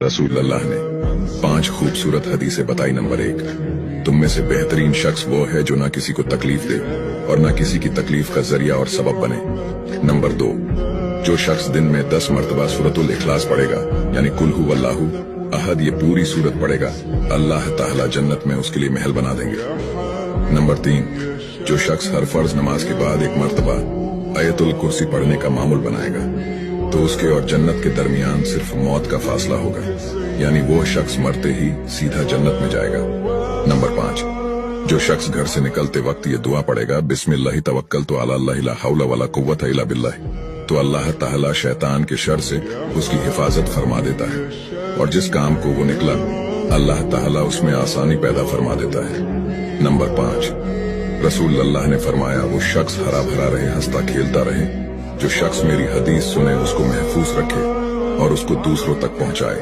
रसूल अल्लाह ने 5 खूबसूरत हदीसें बताई। नंबर 1, तुम में से बेहतरीन शख्स वो है जो ना किसी को तकलीफ दे और ना किसी की तकलीफ का जरिया और सबब बने। नंबर 2, जो शख्स दिन में 10 मरतबा सूरतुल इखलास पढ़ेगा, यानी कुल हु वल्लाहु अहद, ये पूरी सूरत पढ़ेगा, अल्लाह ताला जन्नत में उसके लिए महल बना देंगे। नंबर 3, जो शख्स हर फर्ज नमाज के बाद 1 मरतबा आयतुल कुर्सी पढ़ने का मामूल बनाएगा, तो उसके और जन्नत के दरमियान सिर्फ मौत का फासला होगा, यानी वो शख्स मरते ही सीधा जन्नत में जाएगा। नंबर 5, जो शख्स घर से निकलते वक्त ये दुआ पढ़ेगा, बिस्मिल्लाहि तवक्कलतु अला अल्लाह ला हौला वला कुव्वता इल्ला बिल्लाह, तो अल्लाह ताला शैतान के शर से उसकी हिफाजत फरमा देता है, और जिस काम को वो निकला अल्लाह ताला उसमें आसानी पैदा फरमा देता है। नंबर 5, रसूल अल्लाह ने फरमाया, वो शख्स हरा भरा रहे, हंसता खेलता रहे, जो शख्स मेरी हदीस सुने उसको महफूज रखे और उसको दूसरों तक पहुंचाए।